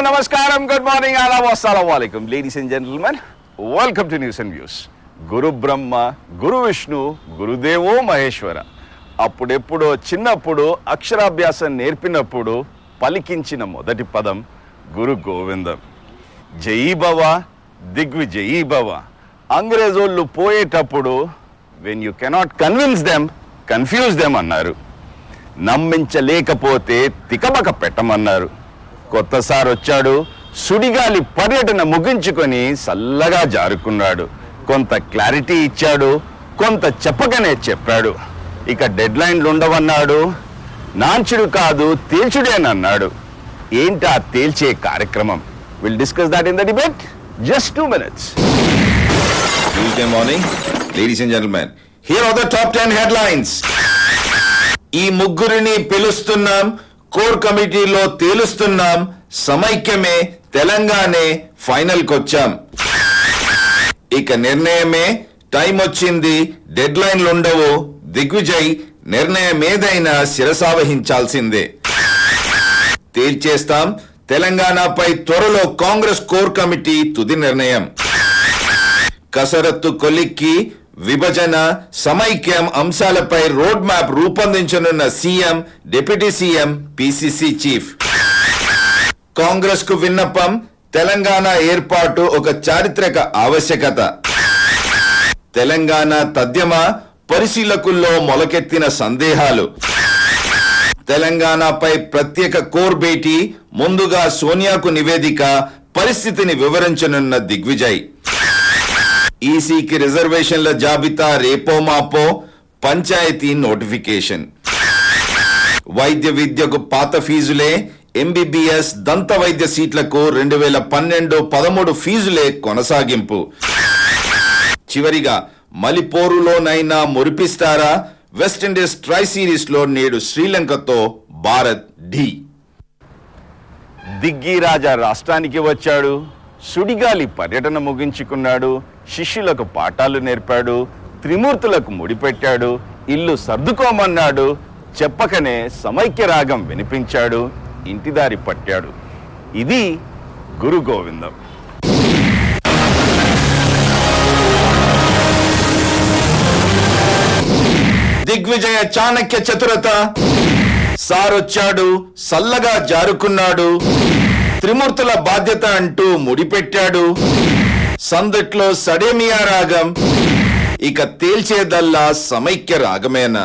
Namaskaram, good morning, adab, assalamu alaikum. Ladies and gentlemen, welcome to News and Views. Guru Brahma, Guru Vishnu, Guru Devo Maheshwara. అప్పుడెప్పుడో చిన్నప్పుడు అక్షరాభ్యాసం నేర్పినప్పుడు పలికించిన మొదటి పదం గురు గోవిందం. జై భవ, దిగ్విజయీ భవ. అంగ్రేజోళ్ళు పోయేటప్పుడు when you cannot convince them, confuse them అన్నారు. నమ్మించలేకపోతే తికమక పెట్టమన్నారు. కొత్త సార్ వచ్చాడు, సుడిగాలి పర్యటన ముగించుకొని సల్లగా జారుకున్నాడు. కొంత క్లారిటీ ఇచ్చాడు, కొంత చెప్పకనే చెప్పాడు. ఇక డెడ్ లైన్లు ఉండవన్నాడు. నాంచుడు కాదు తేల్చుడేనన్నాడు. ఏంటా తేల్చే కార్యక్రమం? Will discuss that in the debate. Just 2 minutes. Tuesday morning, ladies and gentlemen, here are the top 10 headlines. ఈ ముగ్గురిని పిలుస్తున్నాం, కోర్ కమిటీలో తేలుస్తున్నాం, సమైక్యమే, తెలంగాణే ఫైనల్కి వచ్చాం. ఇక నిర్ణయమే, టైం వచ్చింది, డెడ్ లైన్లు ఉండవు, దిగ్విజయ్ నిర్ణయం ఏదైనా శిరసావహించాల్సిందే. తేల్చేస్తాం, తెలంగాణపై త్వరలో కాంగ్రెస్ కోర్ కమిటీ తుది నిర్ణయం. కసరత్తు కొలిక్కి విభజన, సమైక్యం అంశాలపై రోడ్ మ్యాప్ రూపొందించనున్న CM, deputy CM, PCC chief. Congress కు విన్నపం, తెలంగాణ ఏర్పాటు ఒక చారిత్రక ఆవశ్యకత. తెలంగాణ తథ్యమ, పరిశీలకుల్లో మొలకెత్తిన సందేహాలు. తెలంగాణపై ప్రత్యేక కోర్ భేటీ, ముందుగా సోనియాకు నివేదిక, పరిస్థితిని వివరించనున్న దిగ్విజయ్. ఈసీకి రిజర్వేషన్ల జాబితా రేపో మాపో, పంచాయతీ నోటిఫికేషన్. వైద్య విద్యకు పాత ఫీజులే, ఎంబీబీఎస్, దంత వైద్య సీట్లకు 2012-13 ఫీజులే కొనసాగింపు. చివరిగా మలిపోరులోనైనా మురిపిస్తారా? వెస్టిండీస్ ట్రై సిరీస్ లో నేడు శ్రీలంకతో భారత్ ఢీ. దిగ్గీరాజా రాష్ట్రానికి వచ్చాడు, సుడిగాలి పర్యటన ముగించుకున్నాడు, శిష్యులకు పాఠాలు నేర్పాడు, త్రిమూర్తులకు ముడిపెట్టాడు, ఇల్లు సర్దుకోమన్నాడు, చెప్పకనే సమైక్య రాగం వినిపించాడు, ఇంటిదారి పట్టాడు. ఇది గురు గోవిందం. దిగ్విజయ చాణక్య చతురత. సారొచ్చాడు, సల్లగా జారుకున్నాడు, త్రిమూర్తుల బాధ్యత అంటూ ముడిపెట్టాడు, సందట్లో సడేమియా రాగం. ఇక తేల్చేదల్లా సమైక్య రాగమేనా?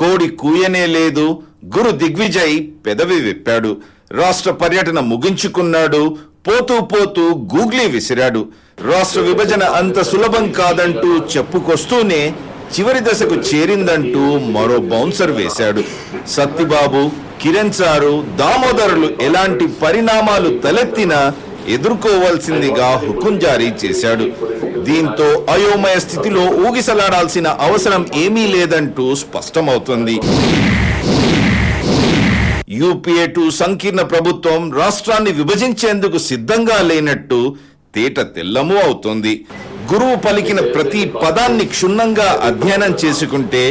కోడి కూయనే లేదు, గురు దిగ్విజయ్ పెదవి విప్పాడు. రాష్ట్ర పర్యటన ముగించుకున్నాడు, పోతూ పోతూ గూగ్లీ విసిరాడు. రాష్ట్ర విభజన అంత సులభం కాదంటూ చెప్పుకొస్తూనే చివరి దశకు చేరిందంటూ మరో బౌన్సర్ వేశాడు. సత్తిబాబు, కిరణ్ సారు, దామోదరులు ఎలాంటి పరిణామాలు తలెత్తినా ఎదుర్కోవాల్సిందిగా హుకుం జారీ చేశాడు. దీంతో అయోమయ స్థితిలో ఊగిసలాడాల్సిన అవసరం ఏమీ లేదంటూ స్పష్టమవుతుంది. యూపీఏ 2 సంకీర్ణ ప్రభుత్వం రాష్ట్రాన్ని విభజించేందుకు సిద్ధంగా లేనట్టు తేట తెల్లము అవుతోంది. గురువు పలికిన ప్రతి పదాన్ని క్షుణ్ణంగా అధ్యయనం చేసుకుంటే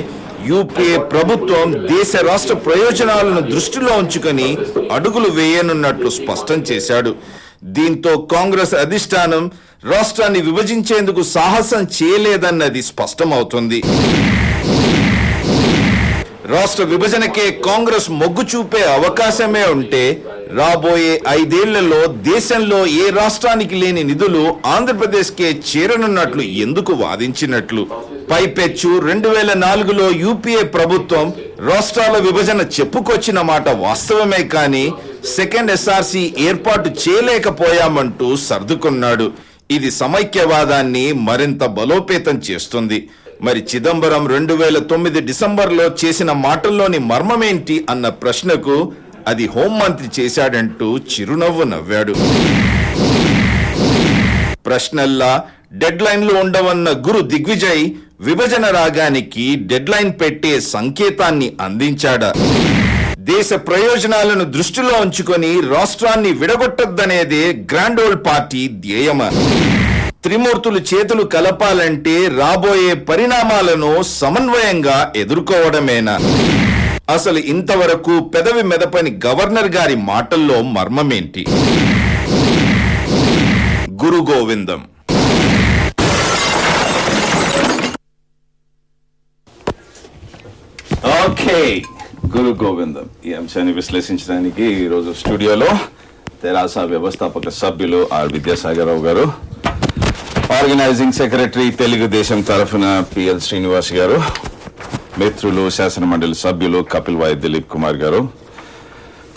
యూపీఏ ప్రభుత్వం దేశ రాష్ట్ర ప్రయోజనాలను దృష్టిలో ఉంచుకొని అడుగులు వేయనున్నట్లు స్పష్టం చేశాడు. దీంతో కాంగ్రెస్ అధిష్టానం రాష్ట్రాన్ని విభజించేందుకు సాహసం చేయలేదన్నది స్పష్టమవుతుంది. రాష్ట్ర విభజనకే కాంగ్రెస్ మొగ్గు చూపే అవకాశమే ఉంటే రాబోయే 5 ఏళ్లలో దేశంలో ఏ రాష్ట్రానికి లేని నిధులు ఆంధ్రప్రదేశ్కే చేరనున్నట్లు ఎందుకు వాదించినట్లు? పైపెచ్చు 2004లో యూపీఏ ప్రభుత్వం రాష్ట్రాల విభజన చెప్పుకొచ్చిన మాట వాస్తవమే, కానీ సెకండ్ ఎస్ఆర్సీ ఏర్పాటు చేయలేకపోయామంటూ సర్దుకున్నాడు. ఇది సమైక్యవాదాన్ని మరింత బలోపేతం చేస్తుంది. మరి చిదంబరం 2009 డిసెంబర్లో చేసిన మాటల్లోని మర్మమేంటి అన్న ప్రశ్నకు అది హోంమంత్రి చేశాడంటూ చిరునవ్వు నవ్వాడు. ప్రశ్నల్లా డెడ్ లైన్లు ఉండవన్న గురు దిగ్విజయ్ విభజన రాగానికి డెడ్ లైన్ పెట్టే సంకేతాన్ని అందించాడా? దేశ ప్రయోజనాలను దృష్టిలో ఉంచుకొని రాష్ట్రాన్ని విడగొట్టద్దనేదే గ్రాండ్ ఓల్డ్ పార్టీ ధ్యేయమా? త్రిమూర్తులు చేతులు కలపాలంటే రాబోయే పరిణామాలను సమన్వయంగా ఎదుర్కోవడమేనా? అసలు ఇంతవరకు పెదవి మెదపని గవర్నర్ గారి మాటల్లో మర్మమేంటి? గురు గోవిందం. ఓకే, గురు గోవిందం ఈ అంశాన్ని విశ్లేషించడానికి ఈరోజు స్టూడియోలో తెరాస వ్యవస్థాపక సభ్యులు ఆర్ విద్యాసాగరరావు గారు, ఆర్గనైజింగ్ సెక్రటరీ తెలుగుదేశం తరఫున పిఎల్ శ్రీనివాస్ గారు, మిత్రులు శాసన మండలి సభ్యులు కపిల్ వాయి దిలీప్ కుమార్ గారు,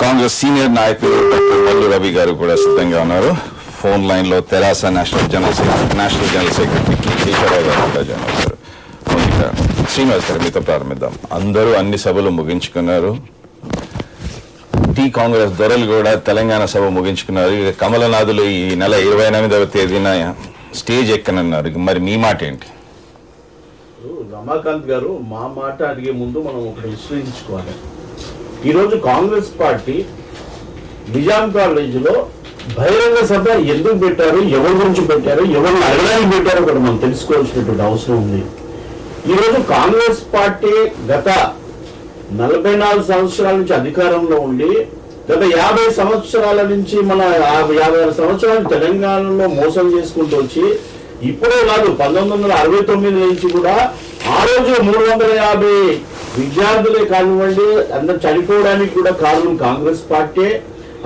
కాంగ్రెస్ సీనియర్ నాయకులు డాక్టర్ మల్లు రవి గారు కూడా సిద్ధంగా ఉన్నారు. ఫోన్ లైన్ లో తెరాస నేషనల్ జనరల్ సెక్రటరీ కేశవరావు గారు కూడా జాయిన్ అవుతారు. శ్రీనివాస్ గారు, మీతో ప్రారంభిద్దాం. అందరూ అన్ని సభలు ముగించుకున్నారు. కాంగ్రెస్ దొరలు కూడా తెలంగాణ సభ ముగించుకున్నారు. ఇక కమలనాథులు ఈ నెల 28వ తేదీన స్టేజ్ ఎక్కనన్నారు. మరి మీ మాట ఏంటి? రమాకాంత్ గారు, మా మాట అడిగే ముందు మనం ఒకటి విశ్లేషించుకోవాలి. ఈరోజు కాంగ్రెస్ పార్టీ నిజాం కాలేజీలో బహిరంగ సభ ఎందుకు పెట్టారు, ఎవరి గురించి పెట్టారు, ఎవరిని అడగడానికి పెట్టారో కూడా మనం తెలుసుకోవాల్సినటువంటి అవసరం ఉంది. ఈరోజు కాంగ్రెస్ పార్టీ గత 44 సంవత్సరాల నుంచి అధికారంలో ఉండి గత 50 సంవత్సరాల నుంచి 50 సంవత్సరాలు తెలంగాణలో మోసం చేసుకుంటూ వచ్చి ఇప్పుడే కాదు 1969 నుంచి కూడా ఆ రోజు 350 విద్యార్థులే కానివ్వండి అందరు చనిపోవడానికి కూడా కారణం కాంగ్రెస్ పార్టీ.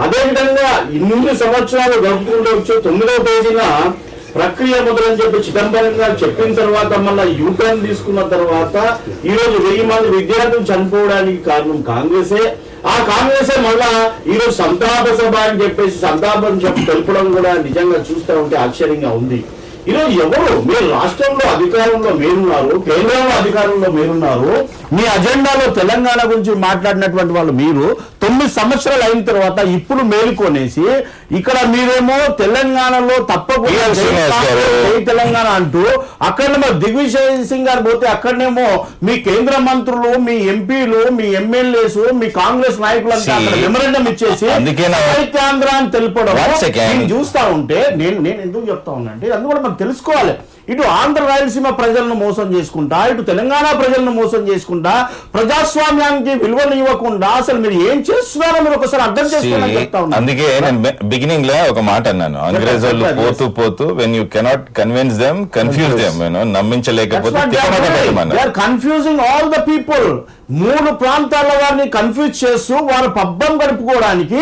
అదేవిధంగా ఇన్ని సంవత్సరాలు గడుపుకుంటూ వచ్చి 9వ తేదీన ప్రక్రియ మొదలని చెప్పి చిదంబరం గారు చెప్పిన తర్వాత మళ్ళీ యూటర్న్ తీసుకున్న తర్వాత ఈ రోజు 1000 మంది విద్యార్థులు చనిపోవడానికి కారణం కాంగ్రెసే. ఆ కాంగ్రెసే మళ్ళా ఈరోజు సంతాప సభ అని చెప్పేసి సంతాపం తెలపడం కూడా నిజంగా చూస్తూ ఉంటే ఆశ్చర్యంగా ఉంది. ఈరోజు ఎవరు మీరు రాష్ట్రంలో అధికారంలో మీరున్నారు, కేంద్రంలో అధికారంలో మీరున్నారు, మీ అజెండాలో తెలంగాణ గురించి మాట్లాడినటువంటి వాళ్ళు మీరు 9 సంవత్సరాలు అయిన తర్వాత ఇప్పుడు మేలుకొనేసి ఇక్కడ మీరేమో తెలంగాణలో తప్పకుండా తెలంగాణ అంటూ అక్కడనేమో దిగ్విజయ్ సింగ్ గారు పోతే అక్కడనేమో మీ కేంద్ర మంత్రులు, మీ ఎంపీలు, మీ ఎమ్మెల్యేస్, మీ కాంగ్రెస్ నాయకులంతా అక్కడ మెమరాండం ఇచ్చేసి సాహిత్యాంధ్ర అని తెలుపడం చూస్తా ఉంటే నేను ఎందుకు చెప్తా ఉన్నా అంటే అందుకు కూడా మనం తెలుసుకోవాలి. ఇటు ఆంధ్ర రాయలసీమ ప్రజలను మోసం చేసుకుంటా, ఇటు తెలంగాణ ప్రజలను మోసం చేసుకుంటా, ప్రజాస్వామ్యానికి విలువలు ఇవ్వకుండా అసలు మీరు ఏం చేస్తున్నారో మీరు ఒకసారి అర్థం చేసుకోవాలని చెప్తా ఉన్నా. అందుకే నేను బిగినింగ్ లో ఒక మాట అన్నాను, అంగ్రేజ్ వాళ్ళు పోతూ పోతూ when you cannot convince them confuse them, నమ్మించలేకపోతే కన్ఫ్యూజింగ్ ఆల్ ద పీపుల్. 3 ప్రాంతాల వారిని కన్ఫ్యూజ్ చేస్తూ వారు పబ్బం గడుపుకోవడానికి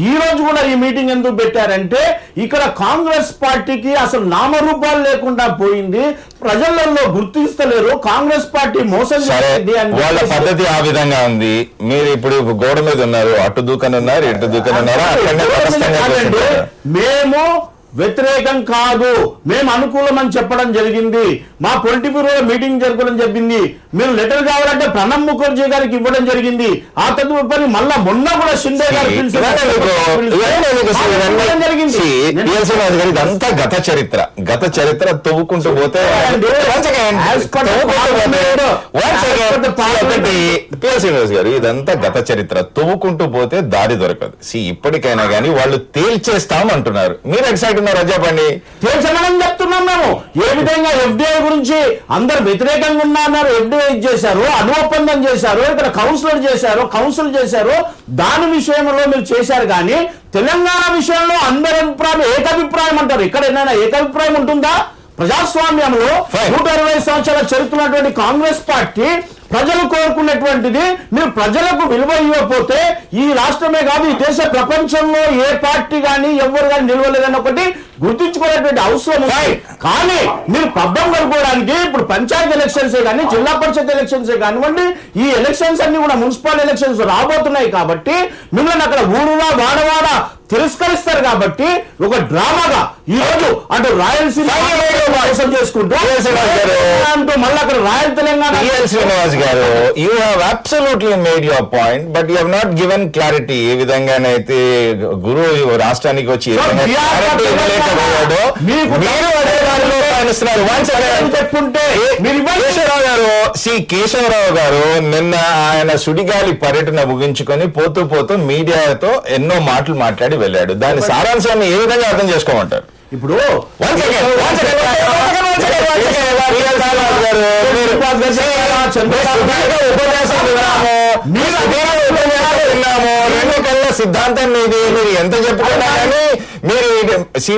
ఈ రోజు కూడా ఈ మీటింగ్ ఎందుకు పెట్టారంటే ఇక్కడ కాంగ్రెస్ పార్టీకి అసలు నామరూపాలు లేకుండా పోయింది, ప్రజలలో గుర్తిస్తలేరు, కాంగ్రెస్ పార్టీ మోసం చేసింది అని వాళ్ళ పద్ధతి ఆ విధంగా ఉంది. మీరు ఇప్పుడు గోడ మీద ఉన్నారు, అటు దూకని ఉన్నారు, ఇటు దూకని ఉన్నారు. మేము వ్యతిరేకం కాదు, మేము అనుకూలం అని చెప్పడం జరిగింది. మా పొలిటి బ్యూరో మీటింగ్ జరగడం జరిగింది. మీరు లెటర్ కావాలంటే ప్రణబ్ ముఖర్జీ గారికి ఇవ్వడం జరిగింది. ఆ తదుపరి మళ్ళా మొన్న కూడా షిండే గారు ఇదంతా గత చరిత్ర తవ్వుకుంటూ పోతే గారు ఇదంతా గత చరిత్ర తవ్వుకుంటూ పోతే దారి దొరకదు. ఇప్పటికైనా గానీ వాళ్ళు తేల్చేస్తాం అంటున్నారు, మీరు ఎక్సైట్ చెప్పండి. తేల్చమని చెప్తున్నాం మేము. ఏ విధంగా ఎఫ్డిఐ గురించి అందరు వ్యతిరేకంగా ఉన్నారు, ఎఫ్డిఐ చేశారు, అణు ఒప్పందం చేశారు, ఇక్కడ కౌన్సిల్ చేశారు, దాని విషయంలో మీరు చేశారు. కానీ తెలంగాణ విషయంలో అందరి అభిప్రాయం ఏకాభిప్రాయం అంటారు. ఇక్కడ ఏదైనా ఏకాభిప్రాయం ఉంటుందా? ప్రజాస్వామ్యంలో 120 సంవత్సరాల చరిత్ర ఉన్నటువంటి కాంగ్రెస్ పార్టీ ప్రజలు కోరుకున్నటువంటిది మీరు ప్రజలకు విలువ ఇవ్వకపోతే ఈ రాష్ట్రమే కాదు ఈ దేశ ప్రపంచంలో ఏ పార్టీ కానీ ఎవరు కానీ నిలవలేదని ఒకటి గుర్తించుకునేటువంటి అవసరం ఉంది. కానీ మీరు పబ్బం గడుపుకోవడానికి ఇప్పుడు పంచాయత్ ఎలక్షన్సే కానీ జిల్లా పరిషత్ ఎలక్షన్సే కానివ్వండి, ఈ ఎలక్షన్స్ అన్ని కూడా మున్సిపల్ ఎలక్షన్స్ రాబోతున్నాయి కాబట్టి మిమ్మల్ని అక్కడ ఊరుగా వాడవాడ తిరస్కరిస్తారు. కాబట్టి ఒక డ్రామాగా ఈ రోజు అటు రాయలసీమ మోసం చేసుకుంటూ మళ్ళీ అక్కడ రాయల్ తెలంగాణ. శ్రీనివాస్ గారు, you have absolutely made your point, but you have not given clarity. ఏ విధంగానైతే గురువు రాష్ట్రానికి వచ్చి కేశవరావు గారు నిన్న ఆయన సుడిగాలి పర్యటన ముగించుకొని పోతూ పోతూ మీడియాతో ఎన్నో మాటలు మాట్లాడి వెళ్ళాడు. దాని సారాంశాన్ని ఏ విధంగా అర్థం చేసుకోమంటారు? ఇప్పుడు ఎన్నికల్లో సిద్ధాంతం మీది, మీరు ఎంత చెప్పుకున్నా కానీ మీరు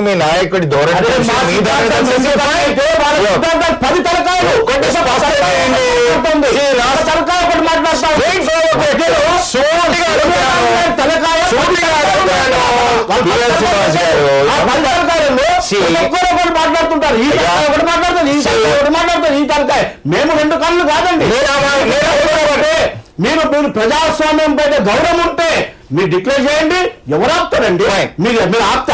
మీ నాయకుడి ధోరణి 10 తలకాయలు మాట్లాడుతుంటారు. ఈ ఒకటి మాట్లాడుతుంది, ఒకటి మాట్లాడుతుంది ఈ తలకాయ. మేము 2 కళ్ళు కాదండి. మీరు ప్రజాస్వామ్యం పైన గౌరవం ఉంటే మీరు డిక్లేర్ చేయండి. ఎవరు ఆపుతారండి? మీరు ఆపితే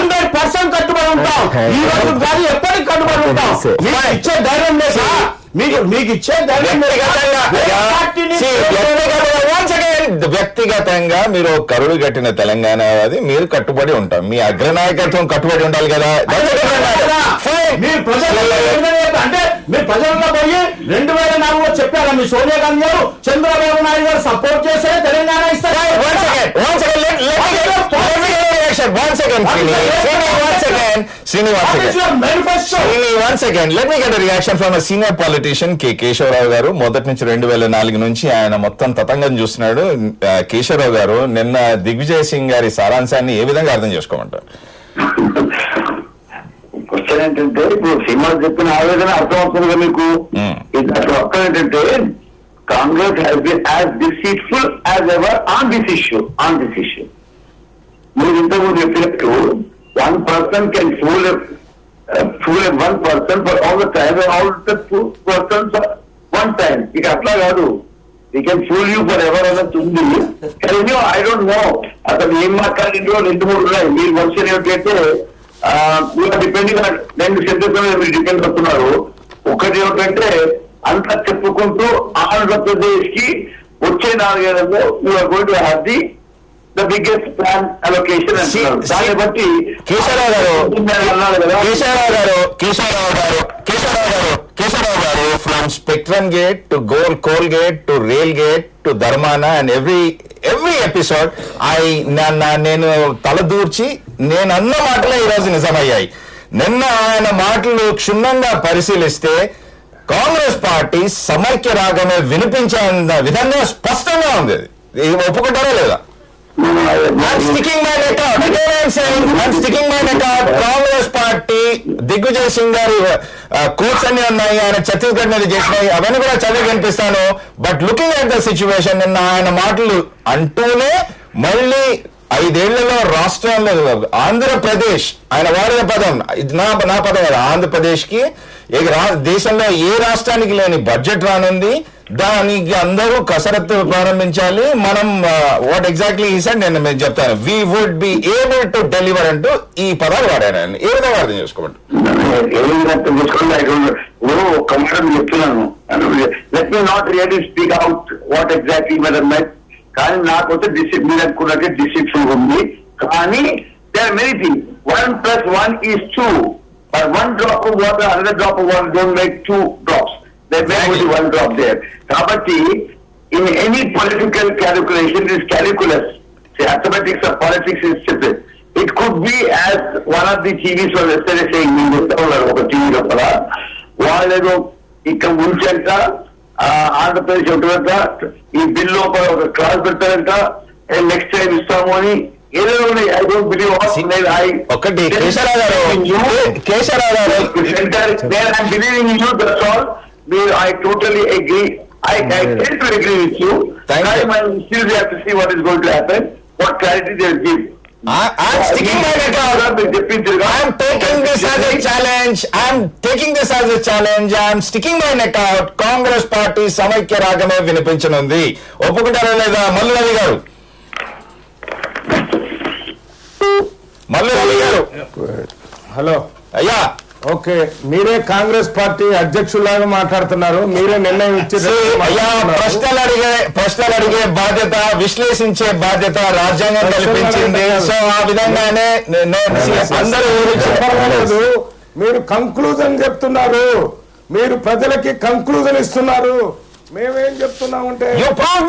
100% కట్టుబడి ఉంటాం. ఈ రోజు కాదు, ఎప్పటికి కట్టుబడి ఉంటాం. మీకు ఇచ్చే ధైర్యం లేదా? మీకు ఇచ్చే ధైర్యం వ్యక్తిగతంగా మీరు కరుడు కట్టిన తెలంగాణ అది మీరు కట్టుబడి ఉంటాం. మీ అగ్రనాయకత్వం కట్టుబడి ఉండాలి కదా. మీరు ప్రజల్లో అంటే మీరు ప్రజల్లో పోయి 2004లో చెప్పారా మీ సోనియా గాంధీ గారు చంద్రబాబు నాయుడు గారు సపోర్ట్ చేస్తే తెలంగాణ ఇస్తారు? Let me get a reaction from a senior politician, K. Keshavarao గారు. మొదటి నుంచి 2004 నుంచి ఆయన మొత్తం తతంగం చూస్తున్నాడు. కేశవరావు గారు, నిన్న దిగ్విజయ్ సింగ్ గారి సారాంశాన్ని ఏ విధంగా అర్థం చేసుకోమంటారు? క్వశ్చన్ ఏంటంటే, ఇప్పుడు సినిమా చెప్పిన ఆవేదన అర్థమవుతుంది కదా మీకు. అసలు ఒక్క ఏంటంటే, Congress has been as deceitful as ever on this issue. మీరు ఇంతకుముందు చెప్పినట్టు 1% can fool 1% for all the time, all the 2% for one time. ఇక అట్లా కాదు, we can fool you for ever అన్నది ఉంది. కానీ ఐ డోంట్ నో అసలు ఏం మాట్లాడిందో 2-3 ఉన్నాయి. మీరు మనుషులు ఏమిటంటే డిపెండింగ్ 2 సెంటెన్స్ మీరు డిపెండ్ అవుతున్నారు. ఒకటి ఏమిటంటే, అంతా చెప్పుకుంటూ ఆంధ్రప్రదేశ్ కి వచ్చే 4 ఏళ్లలో you're going to have the biggest plan allocation అంటున్నారు. దాన్ని బట్టి Keshavarao garu from spectrum gate to coal gate to rail gate to Dharmana and every episode నేను తలదూర్చి నేను అన్న మాటలే ఈరోజు నిజమయ్యాయి. నిన్న ఆయన మాటలు క్షుణ్ణంగా పరిశీలిస్తే కాంగ్రెస్ పార్టీ సమైక్య రాగమే వినిపించే విధంగా స్పష్టంగా ఉంది. అది ఒప్పుకుంటారా లేదా? I'm sticking my neck out. Again I'm saying, I'm sticking my neck out. Congress party Digvijay Singh గారి కోర్ట్స్ అన్ని ఉన్నాయి, ఆయన ఛత్తీస్గఢ్ మీద చేసినాయి, అవన్నీ కూడా చదివి వినిపిస్తాను. But looking at the situation, నిన్న ఆయన మాటలు అంటూనే మళ్ళీ 5 ఏళ్లలో రాష్ట్రంలో ఆంధ్రప్రదేశ్, ఆయన వాడిన పదం నా పదం కదా, ఆంధ్రప్రదేశ్ కి దేశంలో ఏ రాష్ట్రానికి లేని బడ్జెట్ రానుంది. దానికి అందరూ కసరత్తు ప్రారంభించాలి. మనం వాట్ ఎగ్జాక్ట్లీ ఈ సైడ్ నేను మీకు చెప్తాను, we would be able to deliver అంటూ ఈ పదాలు వాడాను. ఏ విధంగా అర్థం చేసుకోమంటారు? ఒక్క మాట చెప్తున్నాను. Let me not really speak out what exactly met. కానీ నాకు వచ్చే మీరు అనుకున్నట్టే డిసిప్షన్ ఉంది. కానీ there are many things. 1 + 1 is 2. But 1 drop of water, another drop of water don't make 2 drops. There may only 1 drop there. Kabatti, in any political calculation, it is calculus. The mathematics of politics is simple. It could be as one of the TVs was yesterday saying, ఒక TV లోపల వాళ్ళేదో ఇక్కడ ఉంచంట, ఆంధ్రప్రదేశ్ ఉంటుందంట, ఈ bill లోపల ఒక class పెట్టారంట, next time ఇస్తాము అని ఏదో ఉన్నాయి. ఐ డోంట్ బిలీవ్ ఒకటి కేశవరావు గారు I'm believing in you, that's all. I totally agree. I tend to agree with you. Still we have to see what is going to happen, what clarity they will give. I'm sticking my neck out. I'm taking this as a challenge. I'm sticking my neck out. Congress party సమైక్య రాగమే వినిపించనుంది. ఒప్పుకుంటారా లేదా? మల్లు రవి గారు hello అయ్యా, okay, మీరే Congress party అధ్యక్షులాగా మాట్లాడుతున్నారు. మీరే నిర్ణయం ఇచ్చారు. అయ్యా, ప్రశ్నలు అడిగే బాధ్యత, విశ్లేషించే బాధ్యత రాజ్యాంగం కల్పించింది. సో ఆ విధంగానే అందరూ చెప్పలేదు. మీరు కంక్లూజన్ చెప్తున్నారు, మీరు ప్రజలకి కంక్లూజన్ ఇస్తున్నారు. మేమేం చెప్తున్నామంటే You prove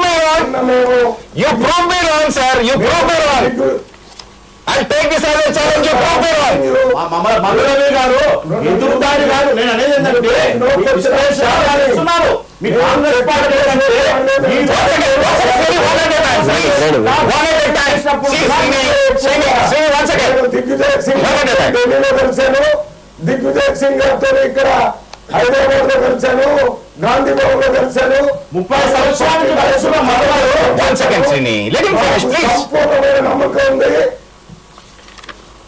me wrong, sir. You prove me wrong. I'll take this as a challenge. You prove me wrong. Mallu Ravi గారు ఎదురుదాడి కాదు. నేను అనేది ఏంటంటే ఏంటంటే మీ విశ్లేషణ ఇస్తున్నారు. మీ కాంగ్రెస్ పార్టీ ఏంటంటే ఈ దిగ్విజయ్ సింగ్ ఢిల్లీలో కలిశాను, దిగ్విజయ్ సింగ్ గారితో ఇక్కడ హైదరాబాద్ లో కలిశాను, గాంధీ భవన్ లో కలిశాను. 30 సంవత్సరానికి వయసున్న సంపూర్ణమైన నమ్మకం ఉంది.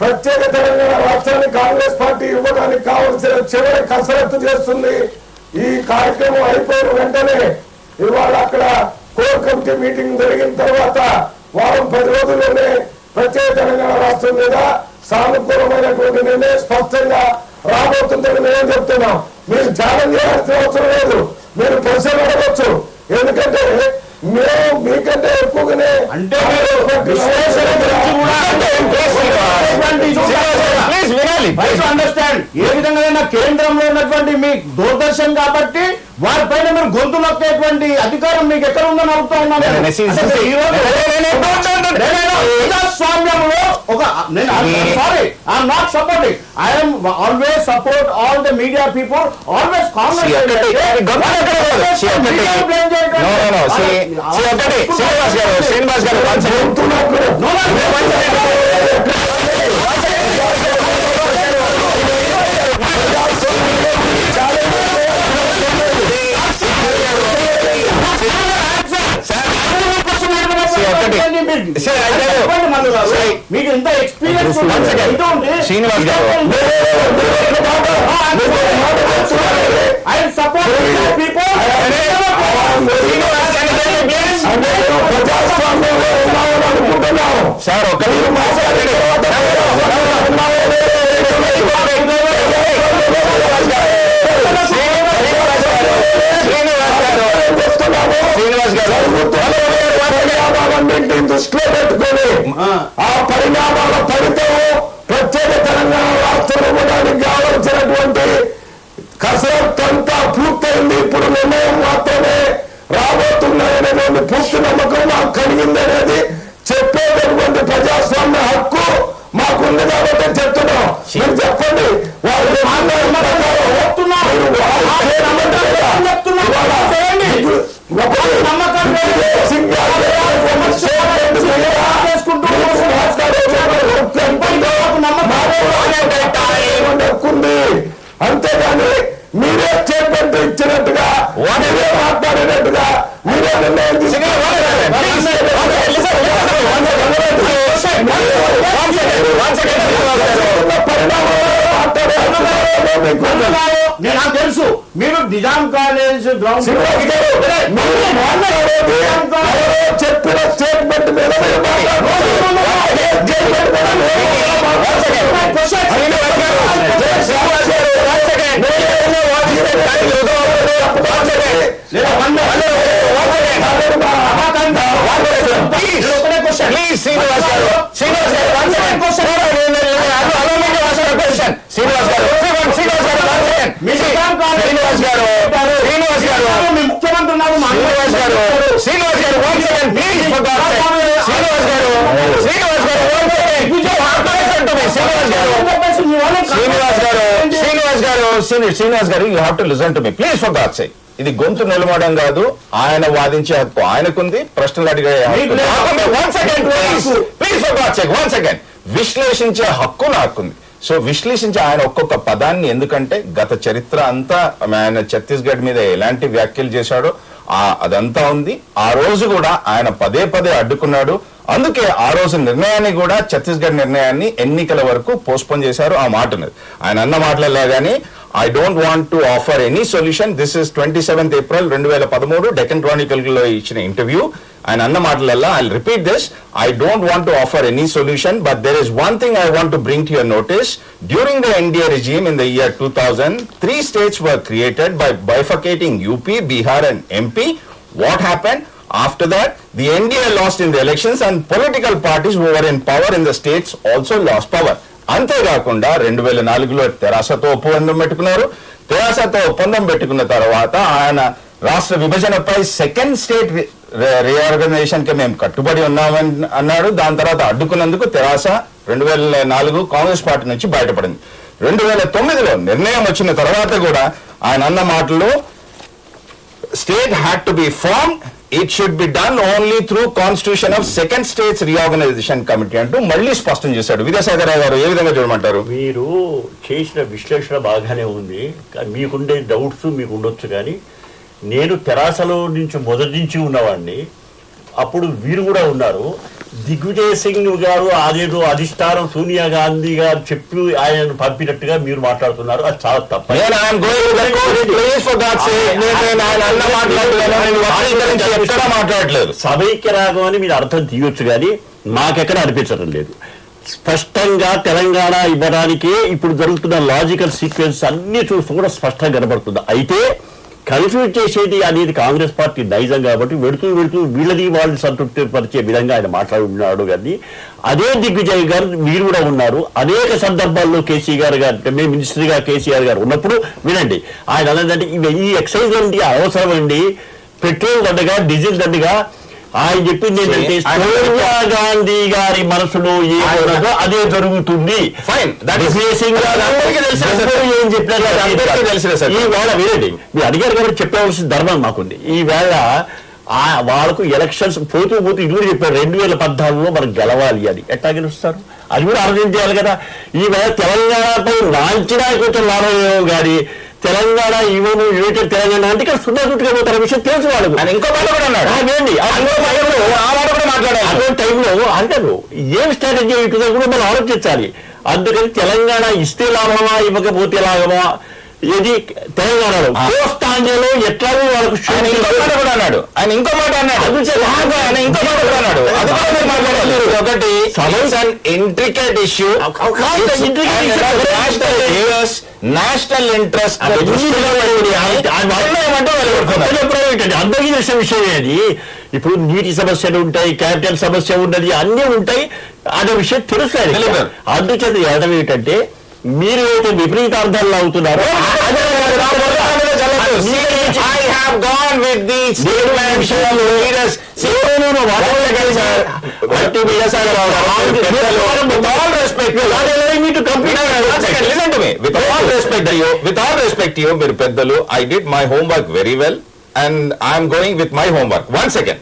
ప్రత్యేక తెలంగాణ రాష్ట్రాన్ని కాంగ్రెస్ పార్టీ ఇవ్వడానికి కావలసిన చివరి కసరత్తు చేస్తుంది. ఈ కార్యక్రమం అయిపోయిన వెంటనే ఇవాళ అక్కడ కోర్ కమిటీ మీటింగ్ జరిగిన తర్వాత వారం 10 రోజుల్లోనే ప్రత్యేక తెలంగాణ రాష్ట్రం మీద సానుకూలమైనటువంటి నిర్ణయం స్పష్టంగా రాబోతుందని మేము చెప్తున్నాం. మీరు ఛాలెంజ్ చేయాల్సిన అవసరం లేదు, మీరు ప్రశ్నలు అడగచ్చు. ఎందుకంటే మేము మీకంటే ఎక్కువగానే అంటే అండర్స్టాండ్ ఏ విధంగా కేంద్రంలో ఉన్నటువంటి మీ దూరదర్శన్ కాబట్టి వారిపైన మీరు గొంతు నొక్కేటువంటి అధికారం మీకు ఎక్కడ ఉందని అడుగుతా ఉన్నాను. ప్రజాస్వామ్యంలో ఒక sorry I'm not supporting, I'm always support all the media people, always Congress. Srinivas గారు మీకు ఇంత ఎక్స్పీరియన్స్ శ్రీనివాస్ గారు ఐ సపోర్ట్ పీపుల్. సార్ ఒక శ్రీనివాస్ గారు దృష్టిలో పెట్టుకొని ఆ పరిణామాల ఫలితం ప్రత్యేక తెలంగాణ రాష్ట్రం ఇవ్వడానికి కావలసినటువంటి కసరత్తు అంతా పూర్తయింది. ఇప్పుడు నిర్ణయం మాత్రమే రాబోతున్నాయనేటువంటి పూర్తి నమ్మకం మాకు కలిగిందనేది చెప్పేటటువంటి ప్రజాస్వామ్య హక్కు మాకుంది కాబట్టి చెప్తున్నాం. మీరు చెప్పండి, వాళ్ళు అంతేగాని మీరే స్టేట్మెంట్ ఇచ్చినట్టుగా మీరే మాట్లాడినట్టుగా మీరే నిర్ణయం నాకు తెలుసు మీరు నిజాం కాలేజ్ గ్రౌండ్ చెప్పిన స్టేట్మెంట్ మీద శ్రీనివాస్ గారు you have to listen to me please for God's sake. ఇది గొంతు నిలబడడం కాదు, ఆయన వాదించే హక్కు ఆయనకుంది, ప్రశ్నలు అడిగే విశ్లేషించే హక్కు నాకుంది. సో విశ్లేషించే ఆయన ఒక్కొక్క పదాన్ని, ఎందుకంటే గత చరిత్ర అంతా ఆయన ఛత్తీస్గఢ్ మీద ఎలాంటి వ్యాఖ్యలు చేశాడో అదంతా ఉంది. ఆ రోజు కూడా ఆయన పదే పదే అడ్డుకున్నాడు. అందుకే ఆ రోజు నిర్ణయాన్ని కూడా, ఛత్తీస్గఢ్ నిర్ణయాన్ని ఎన్నికల వరకు పోస్ట్పోన్ చేశారు. ఆ మాట ఉన్నది ఆయన అన్న మాటలే కానీ I don't want to offer any solution. This is 27th April 2013 Deccan Chronicle లో ఇచ్చిన ఇంటర్వ్యూ. ఆయన అన్న మాటలల్లా I'll repeat this. I don't want to offer any solution, but there is one thing I want to bring to your notice. During the NDA regime in the year 2000, 3 states were created by bifurcating UP, Bihar and MP. What happened? After that, the NDA lost in the elections and political parties who were in power in the states also lost power. అంతేకాకుండా 2004లో తెరాసతో ఒప్పందం పెట్టుకున్నారు. తెరాసతో ఒప్పందం పెట్టుకున్న తర్వాత ఆయన రాష్ట్ర విభజనపై second state reorganisation కి మేము కట్టుబడి ఉన్నామని అన్నాడు. దాని తర్వాత అడ్డుకున్నందుకు తెరాస 2004 కాంగ్రెస్ పార్టీ నుంచి బయటపడింది. 2009లో నిర్ణయం వచ్చిన తర్వాత కూడా ఆయన అన్న మాటలు state had to be formed, it should be done only through constitution of second states reorganization committee అంటూ మళ్ళీ స్పష్టం చేశాడు. విద్యాసాగర్ గారు ఏ విధంగా చూడమంటారు? మీరు చేసిన విశ్లేషణ బాగానే ఉంది, మీకుండే డౌట్స్ మీకు ఉండొచ్చు, కానీ నేను తెరాసలో నుంచి మొదటి నుంచి ఉన్నవాడిని, అప్పుడు వీరు కూడా ఉన్నారు. దిగ్విజయ్ సింగ్ గారు అదేదో అధిష్టానం సోనియా గాంధీ గారు చెప్పి ఆయనను పంపినట్టుగా మీరు మాట్లాడుతున్నారు, అది చాలా తప్పు. సమైక్య రాగం అని మీరు అర్థం తీయొచ్చు, కానీ మాకెక్కడ అనిపించడం లేదు. స్పష్టంగా తెలంగాణ ఇవ్వడానికే ఇప్పుడు జరుగుతున్న లాజికల్ సీక్వెన్స్ అన్ని చూస్తూ కూడా స్పష్టంగా కనబడుతుంది. అయితే కన్ఫ్యూజ్ చేసేది అనేది కాంగ్రెస్ పార్టీ నైజం కాబట్టి వెళుతూ వీళ్ళది వాళ్ళు సంతృప్తి పరిచే విధంగా ఆయన మాట్లాడుతున్నాడు. కానీ అదే దిగ్విజయ్ గారు మీరు కూడా ఉన్నారు అనేక సందర్భాల్లో. కేసీఆర్ గారు మేము మినిస్టర్గా కేసీఆర్ గారు ఉన్నప్పుడు వినండి, ఆయన అన్నదంటే ఈ ఎక్సైజ్ అండి అవసరం అండి, పెట్రోల్ దండగా డీజిల్ దండగా ఆయన చెప్పింది ఏంటంటే సోనియా గాంధీ గారి మనసులో ఏదో అదే జరుగుతుంది. ఏం చెప్పినారు ఈ వేళ వినండి, మీరు అడిగారు కాబట్టి చెప్పవలసిన ధర్మం మాకుంది. ఈ వేళ వాళ్ళకు ఎలక్షన్స్ పోతూ ఇది కూడా చెప్పారు 2014లో మనకు గెలవాలి అని. ఎట్లా గెలుస్తారు అది కూడా అర్థం చేయాలి కదా. ఈ వేళ తెలంగాణపై లాంఛనా కొంచెం లాభం కానీ తెలంగాణ ఇవ్వను యునైటెడ్ తెలంగాణ అంటే ఇక్కడ సున్నా చుట్టుగా పోతారు విషయం తెలుసు వాళ్ళకు. ఇంకో మాట కూడా అన్నాడు అటువంటి టైంలో అంటారు ఏం స్ట్రాటజీ ఇటుందో కూడా మనం ఆలోచించాలి. అందుకని తెలంగాణ ఇస్తే లాభమా ఇవ్వకపోతే లాభమా ఇది తెలంగాణలో కోస్తాంధ్రలో ఎట్లాగో వాళ్ళకు కూడా అన్నాడు. ఆయన ఇంకో మాట అన్నాడు, ఒకటి ఇంట్రికేట్ ఇష్యూ నేషనల్ ఇంట్రెస్ట్ అందరికీ తెలిసిన విషయం అది. ఇప్పుడు నీటి సమస్యలు ఉంటాయి, క్యాపిటల్ సమస్య ఉన్నది, అన్నీ ఉంటాయి అనే విషయం తెలుస్తాయి. అందుచేత ఏదం ఏంటంటే మీరు అయితే విపరీత అర్థాలు అవుతున్నారో మీరు పెద్దలు, I did my homework very well and I'm going with my homework. 1 second.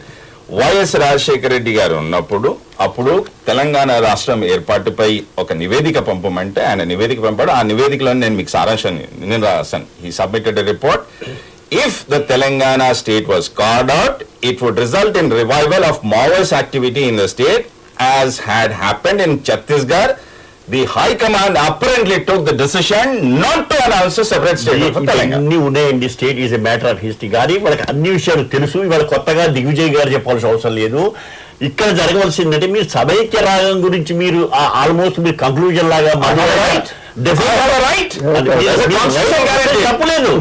YS Rajasekhara Reddy గారు ఉన్నప్పుడు అప్పుడు తెలంగాణ రాష్ట్రం ఏర్పాటుపై ఒక నివేదిక పంపమంటే ఆయన నివేదిక పంపాడు. ఆ నివేదికలో నేను మీకు సారాంశాన్ని నేను రాశాను. He submitted a report. If the Telangana state was carved out, it would result in revival of Maoist activity in the state as had happened in Chhattisgarh. The High Command apparently took the decision not to announce a separate state for Telangana. అన్ని ఉన్నాయండి, state is a matter of history. కానీ వాళ్ళకి అన్ని విషయాలు తెలుసు. ఇవాళ కొత్తగా దిగ్విజయ్ గారు చెప్పాల్సిన అవసరం లేదు. ఇక్కడ జరగవలసిందంటే మీరు సమైక్య రాగం గురించి మీరు ఆల్మోస్ట్ మీరు కంక్లూజన్ లాగా తప్పలేదు.